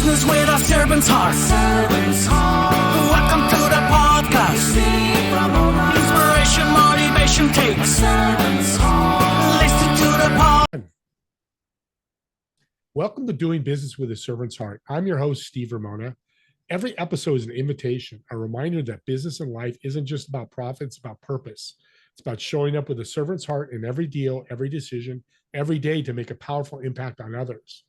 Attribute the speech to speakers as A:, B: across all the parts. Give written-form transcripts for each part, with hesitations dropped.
A: business with a servant's heart. Welcome to the podcast. Inspiration, motivation takes. Listen to the pod.
B: Welcome to Doing Business with a Servant's Heart. I'm your host, Steve Ramona. Every episode is an invitation, a reminder that business and life isn't just about profit, it's about purpose. It's about showing up with a servant's heart in every deal, every decision, every day to make a powerful impact on others.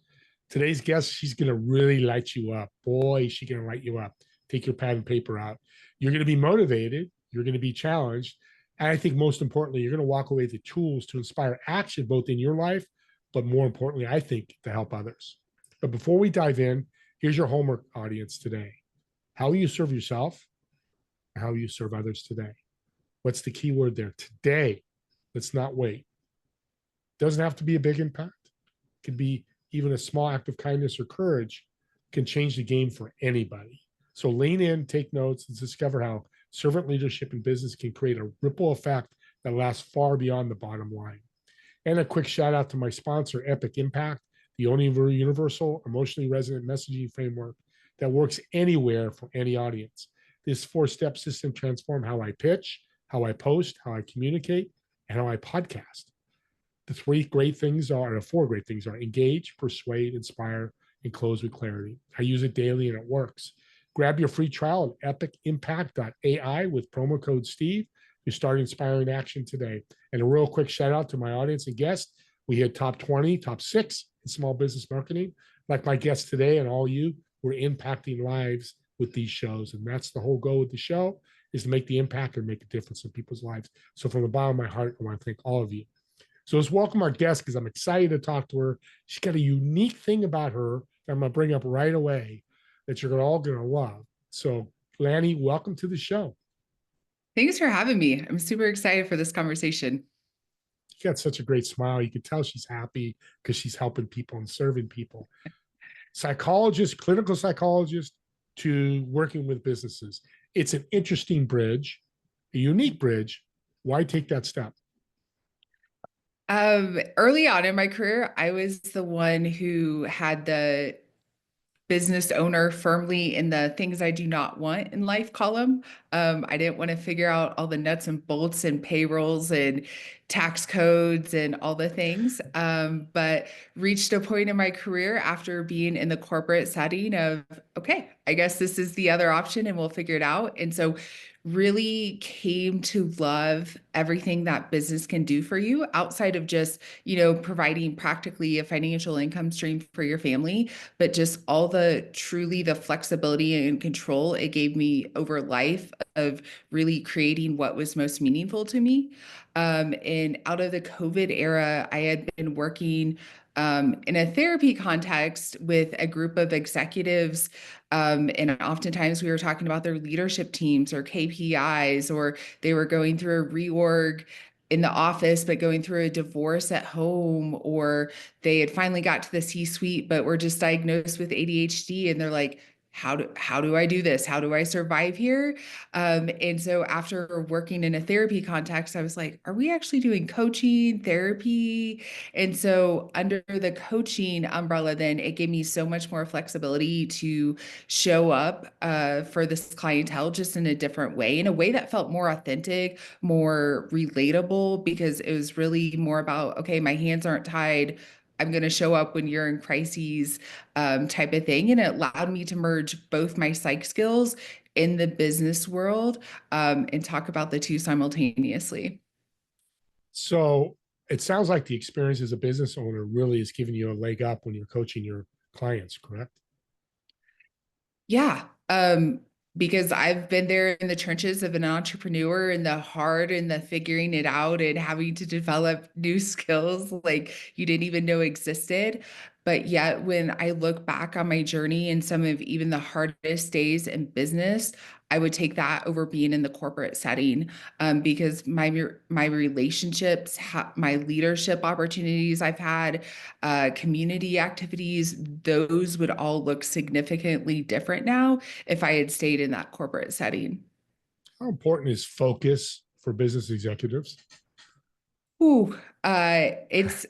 B: Today's guest, she's going to really light you up. Boy, she's going to light you up. Take your pad and paper out. You're going to be motivated. You're going to be challenged. And I think most importantly, you're going to walk away with the tools to inspire action, both in your life, but more importantly, I think, to help others. But before we dive in, here's your homework, audience, today. How will you serve yourself? How will you serve others today? What's the key word there? Today. Let's not wait. Doesn't have to be a big impact. It could be even a small act of kindness or courage can change the game for anybody. So lean in, take notes, and discover how servant leadership in business can create a ripple effect that lasts far beyond the bottom line. And a quick shout out to my sponsor, Epic Impact, the only universal, emotionally resonant messaging framework that works anywhere for any audience. This 4-step system transforms how I pitch, how I post, how I communicate, and how I podcast. The four great things are engage, persuade, inspire, and close with clarity. I use it daily and it works. Grab your free trial at epicimpact.ai with promo code Steve. You start inspiring action today. And a real quick shout out to my audience and guests. We hit top 20, top 6 in small business marketing. Like my guests today and all you, we're impacting lives with these shows. And that's the whole goal with the show, is to make the impact and make a difference in people's lives. So from the bottom of my heart, I want to thank all of you. So let's welcome our guest, because I'm excited to talk to her. She's got a unique thing about her that I'm going to bring up right away that you're all going to love. So Lani, welcome to the show.
C: Thanks for having me. I'm super excited for this conversation.
B: You got such a great smile. You can tell she's happy because she's helping people and serving people. Psychologist, clinical psychologist, to working with businesses. It's an interesting bridge, a unique bridge. Why take that step?
C: Early on in my career, I was the one who had the business owner firmly in the things I do not want in life column. I didn't want to figure out all the nuts and bolts and payrolls and tax codes and all the things, but reached a point in my career after being in the corporate setting of, okay, I guess this is the other option and we'll figure it out. And so really came to love everything that business can do for you outside of just, providing practically a financial income stream for your family, but just all truly the flexibility and control it gave me over life of really creating what was most meaningful to me. And out of the COVID era, I had been working in a therapy context with a group of executives. And oftentimes we were talking about their leadership teams or KPIs, or they were going through a reorg in the office, but going through a divorce at home, or they had finally got to the C-suite, but were just diagnosed with ADHD. And they're like, how do I do this? How do I survive here? And so after working in a therapy context, I was like, are we actually doing coaching, therapy? And so under the coaching umbrella, then it gave me so much more flexibility to show up for this clientele just in a different way, in a way that felt more authentic, more relatable, because it was really more about, okay, my hands aren't tied. I'm going to show up when you're in crises, type of thing. And it allowed me to merge both my psych skills in the business world, and talk about the two simultaneously.
B: So it sounds like the experience as a business owner really is giving you a leg up when you're coaching your clients, correct?
C: Yeah. Because I've been there in the trenches of an entrepreneur, and the hard and the figuring it out and having to develop new skills like you didn't even know existed. But yet, when I look back on my journey and some of even the hardest days in business, I would take that over being in the corporate setting, because my relationships, my leadership opportunities I've had, community activities, those would all look significantly different now if I had stayed in that corporate setting.
B: How important is focus for business executives?
C: Ooh, it's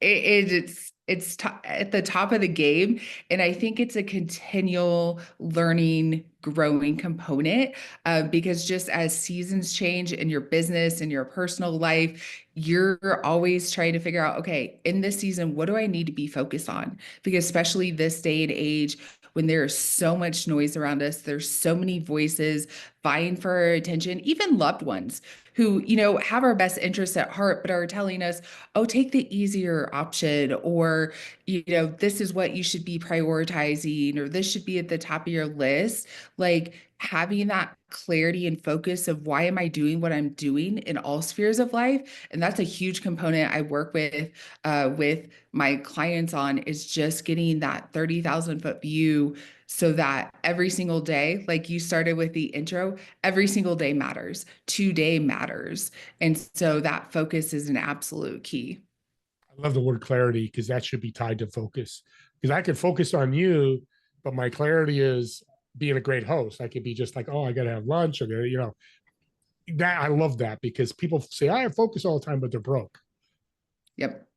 C: At the top of the game, and I think it's a continual learning, growing component, because just as seasons change in your business and your personal life, you're always trying to figure out, okay, in this season, what do I need to be focused on? Because especially this day and age, when there's so much noise around us, there's so many voices vying for our attention, even loved ones who, have our best interests at heart, but are telling us, oh, take the easier option, or, this is what you should be prioritizing, or this should be at the top of your list. Like having that clarity and focus of why am I doing what I'm doing in all spheres of life. And that's a huge component I work with my clients on, is just getting that 30,000 foot view, so that every single day, like you started with the intro, every single day matters. Today matters. And so that focus is an absolute key.
B: I love the word clarity because that should be tied to focus. Because I could focus on you, but my clarity is being a great host. I could be just like, oh, I got to have lunch. Or, that I love that because people say I focus all the time, but they're broke.
C: Yep.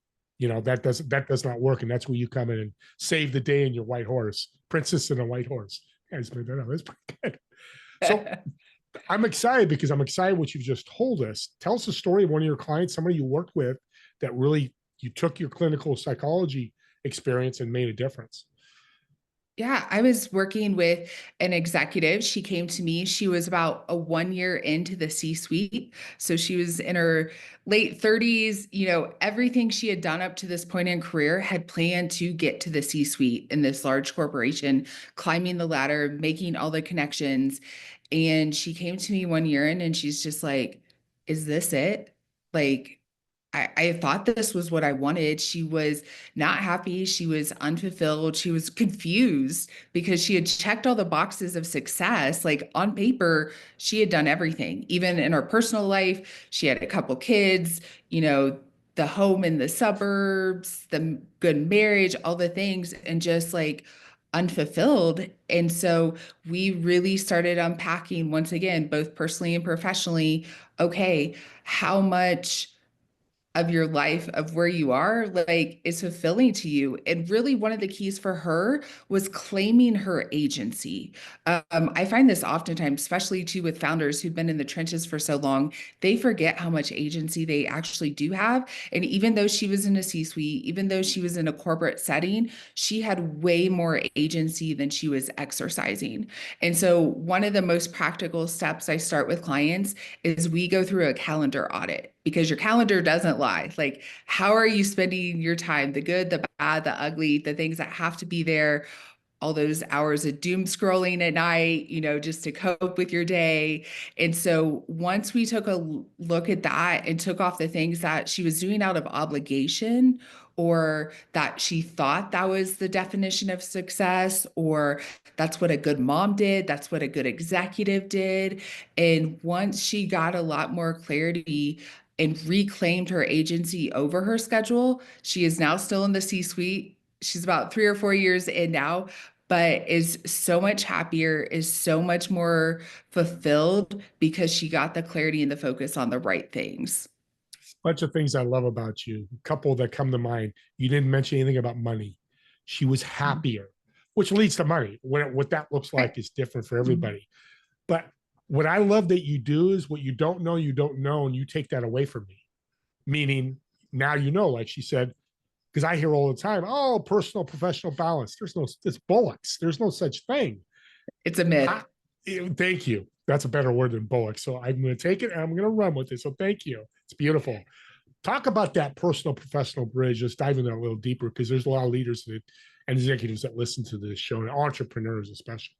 B: That does not work. And that's where you come in and save the day in your white horse, princess and a white horse. Guys, that up. That's pretty good. So I'm excited because I'm excited what you've just told us. Tell us a story of one of your clients, somebody you worked with that really you took your clinical psychology experience and made a difference.
C: Yeah, I was working with an executive. She came to me. She was about a 1 year into the C-suite. So she was in her late 30s. Everything she had done up to this point in career had planned to get to the C-suite in this large corporation, climbing the ladder, making all the connections. And she came to me 1 year in and she's just like, is this it? Like, I thought this was what I wanted. She was not happy. She was unfulfilled. She was confused because she had checked all the boxes of success. Like on paper, she had done everything. Even in her personal life, she had a couple kids, the home in the suburbs, the good marriage, all the things, and just like unfulfilled. And so we really started unpacking once again, both personally and professionally. Okay, how much of your life, of where you are, like is fulfilling to you? And really one of the keys for her was claiming her agency. I find this oftentimes, especially too with founders who've been in the trenches for so long, they forget how much agency they actually do have. And even though she was in a C-suite, even though she was in a corporate setting, she had way more agency than she was exercising. And so one of the most practical steps I start with clients is we go through a calendar audit, because your calendar doesn't lie. Like, how are you spending your time? The good, the bad, the ugly, the things that have to be there, all those hours of doom scrolling at night, just to cope with your day. And so once we took a look at that and took off the things that she was doing out of obligation, or that she thought that was the definition of success, or that's what a good mom did, that's what a good executive did. And once she got a lot more clarity and reclaimed her agency over her schedule, she is now still in the C-suite. She's about 3 or 4 years in now, but is so much happier, is so much more fulfilled because she got the clarity and the focus on the right things.
B: Bunch of things I love about you. A couple that come to mind. You didn't mention anything about money. She was happier, which leads to money. What that looks like is different for everybody. But what I love that you do is what you don't know, and you take that away from me. Meaning now like she said, because I hear all the time, oh, personal professional balance. It's bullocks. There's no such thing.
C: It's a myth.
B: Thank you. That's a better word than bullocks. So I'm going to take it and I'm going to run with it. So thank you. It's beautiful. Talk about that personal professional bridge. Just dive into that a little deeper because there's a lot of leaders and executives that listen to this show, and entrepreneurs especially.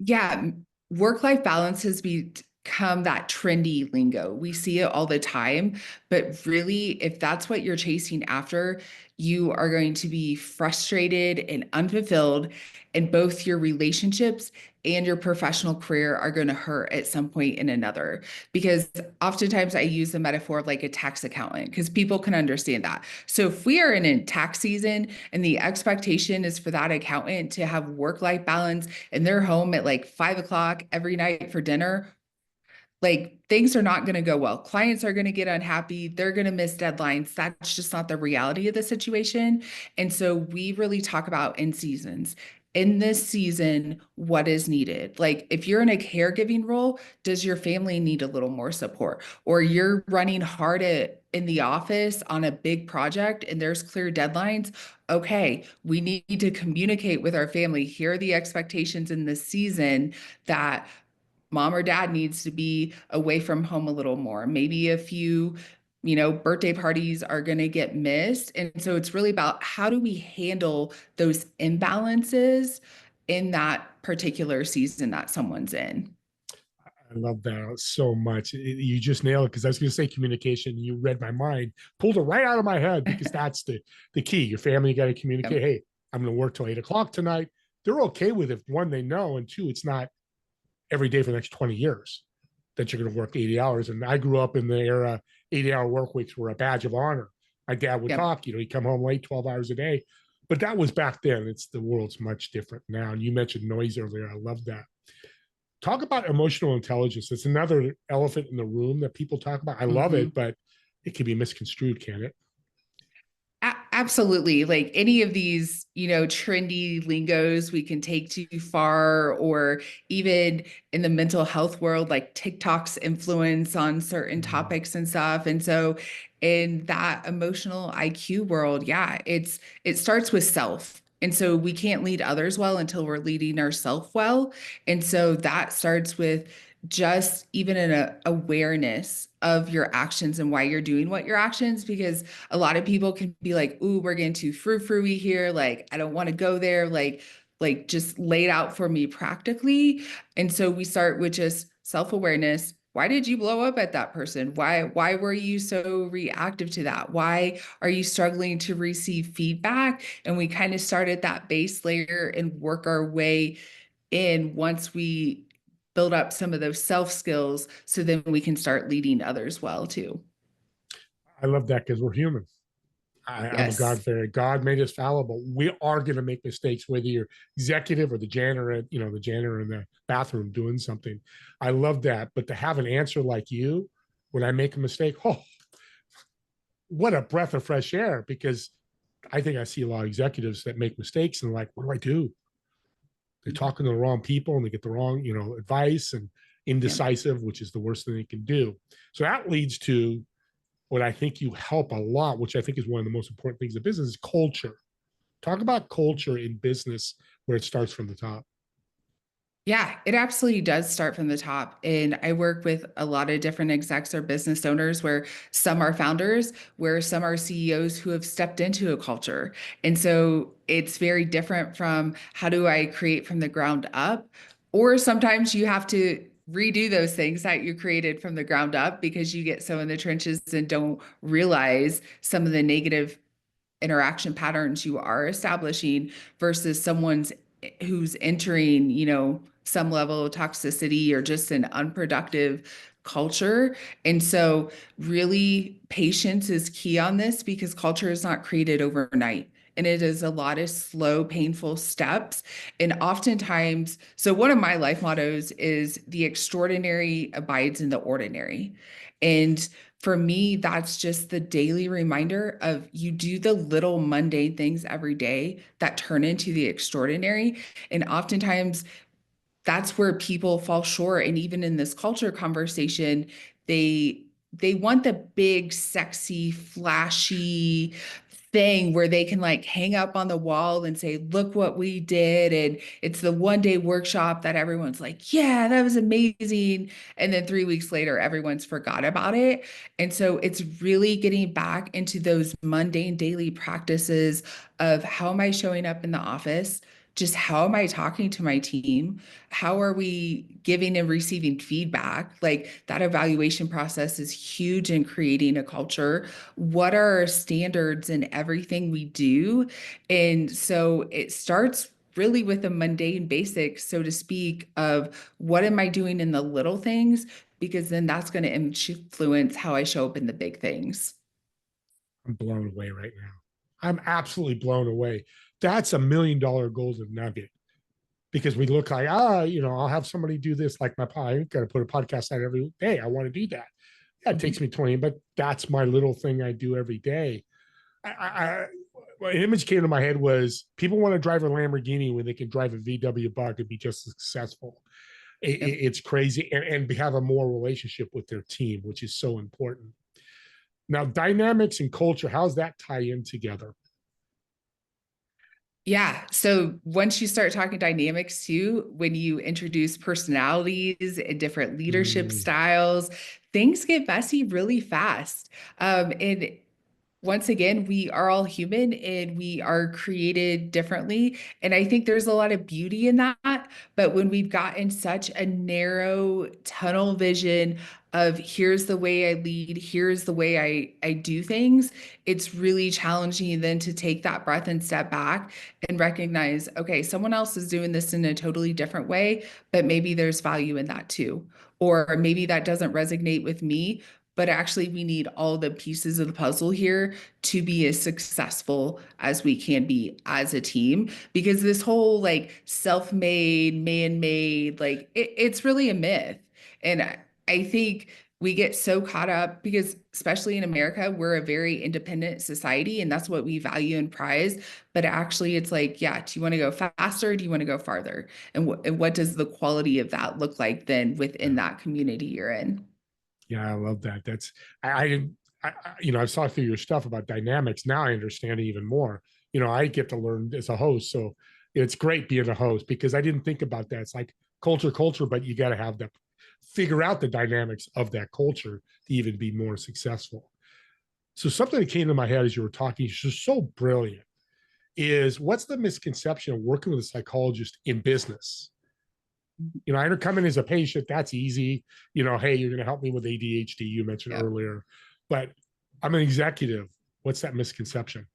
C: Yeah, work-life balance has become that trendy lingo. We see it all the time, but really, if that's what you're chasing after, you are going to be frustrated and unfulfilled, and both your relationships and your professional career are going to hurt at some point in another. Because oftentimes I use the metaphor of like a tax accountant, because people can understand that. So if we are in a tax season and the expectation is for that accountant to have work-life balance and they're home at like 5 o'clock every night for dinner, like things are not going to go well. Clients are going to get unhappy. They're going to miss deadlines. That's just not the reality of the situation. And so we really talk about in seasons. In this season, what is needed? Like if you're in a caregiving role, does your family need a little more support? Or you're running hard in the office on a big project and there's clear deadlines? Okay, we need to communicate with our family. Here are the expectations in this season that mom or dad needs to be away from home a little more. Maybe a few, birthday parties are going to get missed. And so it's really about how do we handle those imbalances in that particular season that someone's in.
B: I love that so much. You just nailed it because I was going to say communication. You read my mind, pulled it right out of my head because that's the key. Your family, you got to communicate.
C: Yep.
B: Hey, I'm going to work till 8 o'clock tonight. They're okay with it. One, they know, and two, it's not every day for the next 20 years that you're going to work 80 hours. And I grew up in the era 80-hour work weeks were a badge of honor. My dad would
C: Yep.
B: talk, he'd come home late, 12 hours a day. But that was back then. It's the world's much different now. And you mentioned noise earlier. I love that. Talk about emotional intelligence. It's another elephant in the room that people talk about. I love
C: Mhm.
B: it, but it can be misconstrued, can it?
C: Absolutely. Like any of these, trendy lingos we can take too far, or even in the mental health world, like TikTok's influence on certain topics and stuff. And so in that emotional IQ world, yeah, it starts with self. And so we can't lead others well until we're leading ourselves well. And so that starts with just even an awareness of your actions and why you're doing what your actions, because a lot of people can be like, ooh, we're getting too frou-frou here. Like, I don't want to go there. Like just lay it out for me practically. And so we start with just self-awareness. Why did you blow up at that person? Why were you so reactive to that? Why are you struggling to receive feedback? And we kind of start at that base layer and work our way in once we build up some of those self skills, so then we can start leading others well too.
B: I love that because we're human. I'm a God
C: Yes.
B: fairy. God made us fallible. We are going to make mistakes, whether you're executive or the janitor at, the janitor in the bathroom doing something. I love that. But to have an answer like you, when I make a mistake, oh, what a breath of fresh air. Because I think I see a lot of executives that make mistakes and like, what do I do? They're talking to the wrong people and they get the wrong, advice and
C: Yeah.
B: indecisive, which is the worst thing they can do. So that leads to what I think you help a lot, which I think is one of the most important things in business, is culture. Talk about culture in business where it starts from the top.
C: Yeah, it absolutely does start from the top. And I work with a lot of different execs or business owners where some are founders, where some are CEOs who have stepped into a culture. And so it's very different from how do I create from the ground up? Or sometimes you have to redo those things that you created from the ground up because you get so in the trenches and don't realize some of the negative interaction patterns you are establishing versus someone's who's entering, some level of toxicity or just an unproductive culture. And so really patience is key on this because culture is not created overnight. And it is a lot of slow, painful steps. And oftentimes, so one of my life mottos is the extraordinary abides in the ordinary. And for me, that's just the daily reminder of you do the little mundane things every day that turn into the extraordinary. And oftentimes that's where people fall short. And even in this culture conversation, they want the big, sexy, flashy thing where they can like hang up on the wall and say, look what we did. And it's the 1 day workshop that everyone's like, yeah, that was amazing. And then 3 weeks later, everyone's forgot about it. And so it's really getting back into those mundane daily practices of how am I showing up in the office? Just how am I talking to my team? How are we giving and receiving feedback? Like that evaluation process is huge in creating a culture. What are our standards in everything we do? And so it starts really with the mundane basics, so to speak, of what am I doing in the little things? Because then that's going to influence how I show up in the big things.
B: I'm blown away right now. I'm absolutely blown away. That's $1 million golden nugget. because we look like, I'll have somebody do this, like I got to put a podcast out every day. I want to do that. Yeah, it takes me 20, but that's my little thing I do every day. An image came to my head was people want to drive a Lamborghini when they can drive a VW Bug and be just as successful.
C: Yep.
B: It's crazy, and have a more relationship with their team, which is so important. Now, dynamics and culture, how's that tie in together?
C: Yeah. So once you start talking dynamics too, when you introduce personalities and different leadership
B: Mm,
C: styles, things get messy really fast. And once again, we are all human and we are created differently. And I think there's a lot of beauty in that. But when we've gotten such a narrow tunnel vision of here's the way I lead, here's the way I do things, it's really challenging then to take that breath and step back and recognize, okay, someone else is doing this in a totally different way, but maybe there's value in that too. Or maybe that doesn't resonate with me, but actually we need all the pieces of the puzzle here to be as successful as we can be as a team, because this whole like self-made, man-made, like it's really a myth. And I think we get so caught up because especially in America, we're a very independent society and that's what we value and prize. But actually it's like, yeah, do you want to go faster? Do you want to go farther? And what does the quality of that look like then within that community you're in?
B: yeah, I love that. That's I didn't I saw through your stuff about dynamics. Now I understand it even more. I get to learn as a host, so it's great being a host because I didn't think about that. It's like culture, but you got to have that, figure out the dynamics of that culture to even be more successful. So something that came to my head as you were talking, is just so brilliant, is what's the misconception of working with a psychologist in business? I come in as a patient, that's easy. Hey, you're going to help me with ADHD, you mentioned
C: Yeah.
B: earlier, but I'm an executive. What's that misconception?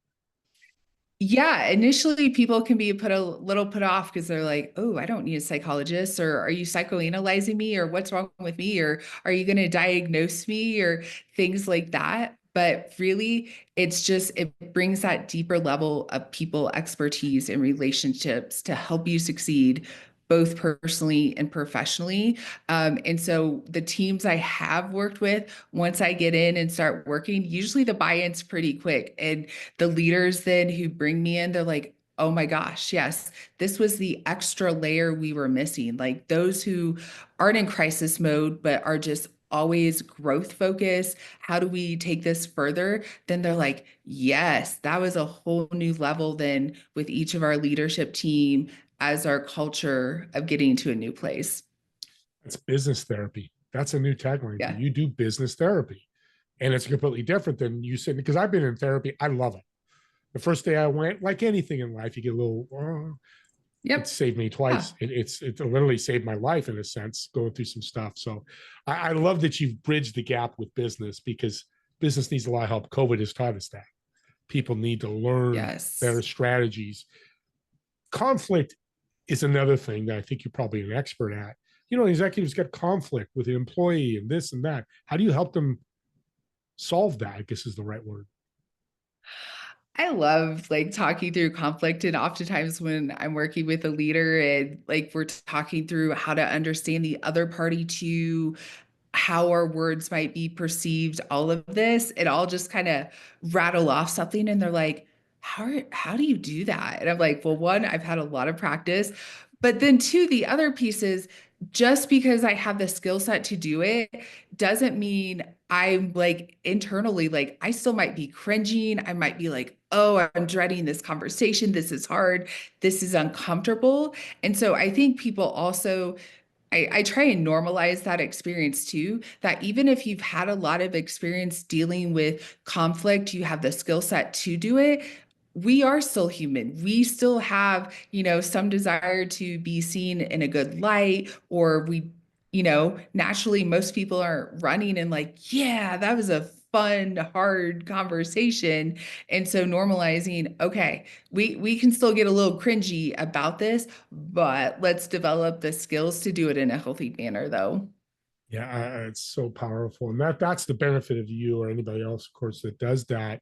C: Yeah, initially people can be put a little put off because they're like, "Oh, I don't need a psychologist," or "Are you psychoanalyzing me?" or "What's wrong with me?" or "Are you going to diagnose me?" or things like that. But really, it brings that deeper level of people expertise and relationships to help you succeed both personally and professionally. And so the teams I have worked with, once I get in and start working, usually the buy-in's pretty quick. And the leaders then who bring me in, they're like, oh my gosh, yes, this was the extra layer we were missing. Like those who aren't in crisis mode, but are just always growth focused. How do we take this further? Then they're like, yes, that was a whole new level then with each of our leadership team as our culture of getting to a new place.
B: It's business therapy. That's a new tagline.
C: Yeah.
B: You do business therapy. And it's completely different than you said, because I've been in therapy. I love it. The first day I went, like anything in life, you get a little, it
C: Yep.
B: saved me
C: Yeah.
B: twice. It literally saved my life in a sense, going through some stuff. So I love that you've bridged the gap with business, because business needs a lot of help. COVID has taught us that people need to learn better
C: Yes.
B: strategies. Conflict is another thing that I think you're probably an expert at. Executives get conflict with the employee and this and that. How do you help them solve that? I guess is the right word.
C: I love like talking through conflict. And oftentimes when I'm working with a leader and like we're talking through how to understand the other party to how our words might be perceived, all of this, it all just kind of rattle off something. And they're like, how do you do that? And I'm like, well, one, I've had a lot of practice. But then two, the other piece is just because I have the skill set to do it doesn't mean I'm like internally, like I still might be cringing. I might be like, oh, I'm dreading this conversation. This is hard. This is uncomfortable. And so I think people also I try and normalize that experience too, that even if you've had a lot of experience dealing with conflict, you have the skill set to do it. We are still human. We still have, some desire to be seen in a good light, or naturally most people are running and like, yeah, that was a fun, hard conversation. And so normalizing, okay, we can still get a little cringy about this, but let's develop the skills to do it in a healthy manner though.
B: Yeah, it's so powerful, and that's the benefit of you or anybody else, of course, that does that.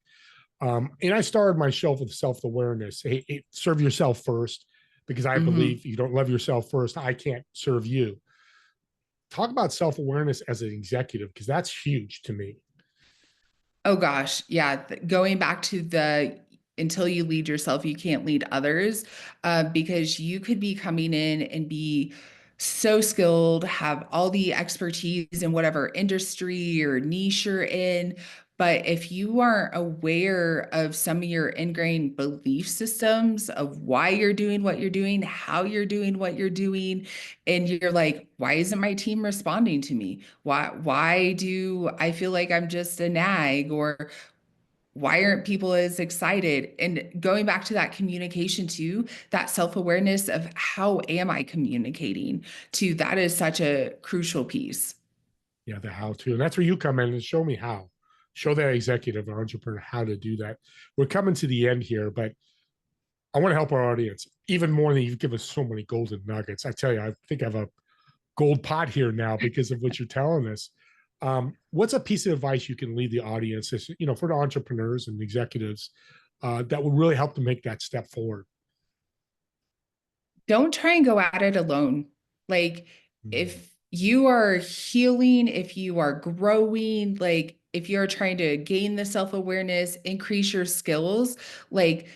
B: And I started my show with self awareness. Hey, serve yourself first. because I
C: Mhm.
B: believe you don't love yourself first, I can't serve you. Talk about self-awareness as an executive, because that's huge to me.
C: Oh gosh, yeah. Going back to the until you lead yourself, you can't lead others, because you could be coming in and be so skilled, have all the expertise in whatever industry or niche you're in. But if you aren't aware of some of your ingrained belief systems of why you're doing what you're doing, how you're doing what you're doing, and you're like, why isn't my team responding to me? Why do I feel like I'm just a nag, or why aren't people as excited? And going back to that communication too, that self-awareness of how am I communicating to, that is such a crucial piece.
B: Yeah, the how to. And that's where you come in and show me how. Show that executive or entrepreneur how to do that. We're coming to the end here, but I want to help our audience even more than you've given us so many golden nuggets. I tell you, I think I have a gold pot here now because of what you're telling us. What's a piece of advice you can leave the audience, for the entrepreneurs and executives that would really help them make that step forward?
C: Don't try and go at it alone. Like,
B: Mm.
C: if you are healing, if you are growing, like if you're trying to gain the self-awareness, increase your skills, like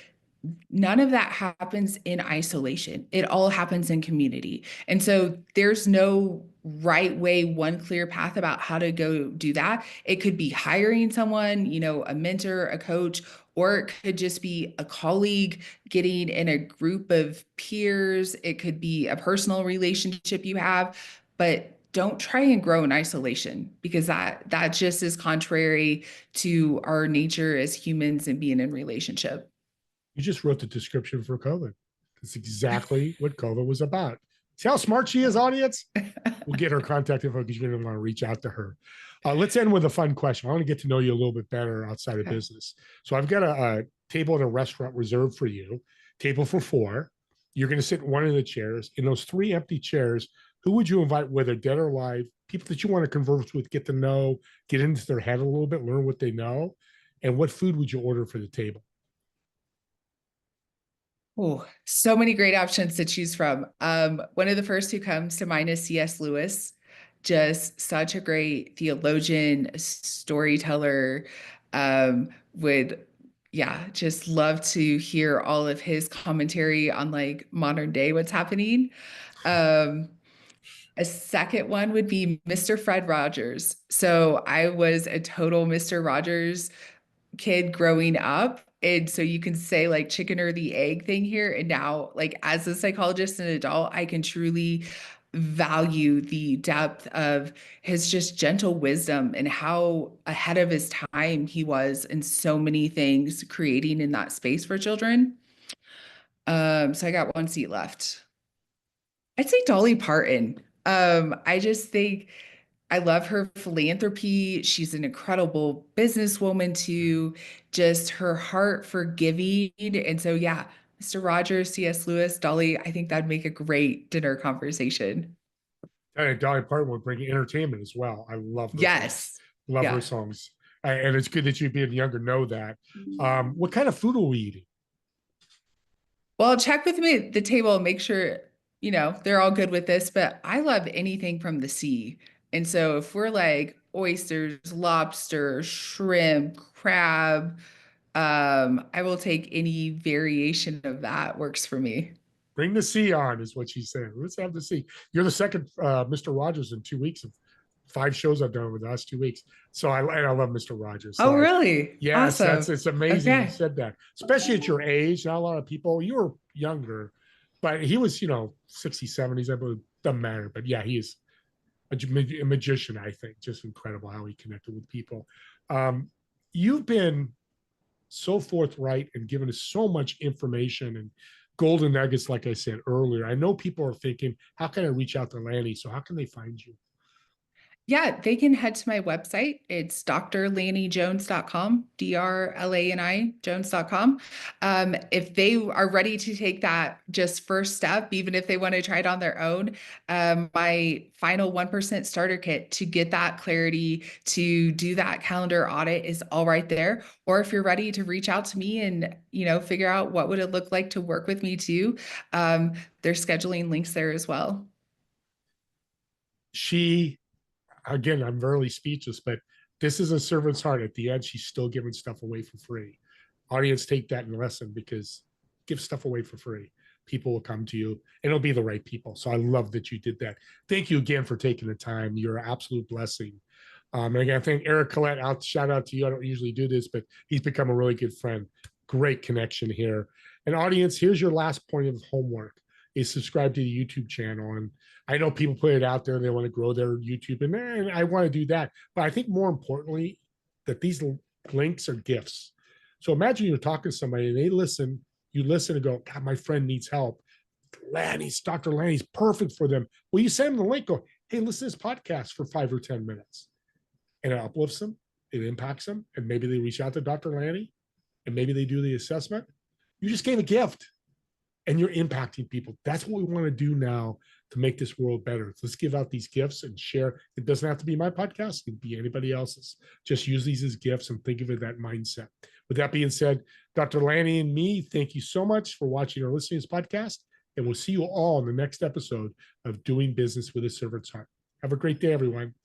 C: none of that happens in isolation. It all happens in community. And so there's no right way, one clear path about how to go do that. It could be hiring someone, a mentor, a coach, or it could just be a colleague getting in a group of peers. It could be a personal relationship you have, but don't try and grow in isolation, because that just is contrary to our nature as humans and being in relationship.
B: You just wrote the description for COVID. That's exactly what COVID was about. See how smart she is, audience? We'll get her contact info because you're going to want to reach out to her. Let's end with a fun question. I want to get to know you a little bit better outside of
C: Okay.
B: business. So I've got a table at a restaurant reserved for you, table for four. You're going to sit in one of the chairs. In those three empty chairs, who would you invite, whether dead or alive, people that you want to converse with, get to know, get into their head a little bit, learn what they know? And what food would you order for the table?
C: Oh, so many great options to choose from. One of the first who comes to mind is C.S. Lewis. Just such a great theologian, storyteller. Would, yeah, just love to hear all of his commentary on like modern day what's happening. Um, a second one would be Mr. Fred Rogers. So I was a total Mr. Rogers kid growing up. And so you can say like chicken or the egg thing here. And now, like as a psychologist and adult, I can truly value the depth of his just gentle wisdom and how ahead of his time he was in so many things, creating in that space for children. So I got one seat left. I'd say Dolly Parton. I just think I love her philanthropy. She's an incredible businesswoman too. Just her heart for giving. And so, yeah, Mr. Rogers, C.S. Lewis, Dolly, I think that'd make a great dinner conversation.
B: And Dolly Parton would bring entertainment as well. I love her songs.
C: Yes.
B: Love her
C: Yeah.
B: songs. And it's good that you being younger know that. What kind of food are we eating?
C: Well, check with me at the table and make sure, they're all good with this, but I love anything from the sea. And so if we're like oysters, lobster, shrimp, crab, I will take any variation of that works for me.
B: Bring the sea on, is what she's saying. Let's have the sea. You're the second Mr. Rogers in 2 weeks of 5 shows I've done over the last 2 weeks. So I love Mr. Rogers.
C: Oh, really?
B: Yes,
C: Awesome.
B: it's amazing you
C: Okay.
B: said that, especially at your age. Not a lot of people. You were younger, but he was 60s, 70s. I believe, doesn't matter. But yeah, he is a magician. I think just incredible how he connected with people. Um, you've been so forthright and given us so much information and golden nuggets, like I said earlier. I know people are thinking, how can I reach out to Lani? So how can they find you?
C: Yeah, they can head to my website. It's drlanijones.com, DRLANI Jones.com. If they are ready to take that just first step, even if they want to try it on their own, my final 1% starter kit to get that clarity, to do that calendar audit is all right there. Or if you're ready to reach out to me and, figure out what would it look like to work with me too, there's scheduling links there as well.
B: She, again, I'm very speechless, but this is a servant's heart. At the end, she's still giving stuff away for free. Audience, take that in lesson, because give stuff away for free. People will come to you, and it'll be the right people. So I love that you did that. Thank you again for taking the time. You're an absolute blessing. And again, thank Eric Collette. I'll shout out to you. I don't usually do this, but he's become a really good friend. Great connection here. And audience, here's your last point of homework: is subscribe to the YouTube channel. And I know people put it out there and they want to grow their YouTube, and I want to do that. But I think more importantly, that these links are gifts. So imagine you're talking to somebody and they listen, you listen and go, God, my friend needs help. Dr. Lani's perfect for them. Well, you send them the link, go, hey, listen to this podcast for 5 or 10 minutes. And it uplifts them, it impacts them, and maybe they reach out to Dr. Lani, and maybe they do the assessment. You just gave a gift, and you're impacting people. That's what we want to do now to make this world better. Let's give out these gifts and share. It doesn't have to be my podcast. It can be anybody else's. Just use these as gifts and think of it that mindset. With that being said, Dr. Lani and me, thank you so much for watching or listening to this podcast. And we'll see you all in the next episode of Doing Business with a Servant's Heart. Have a great day, everyone.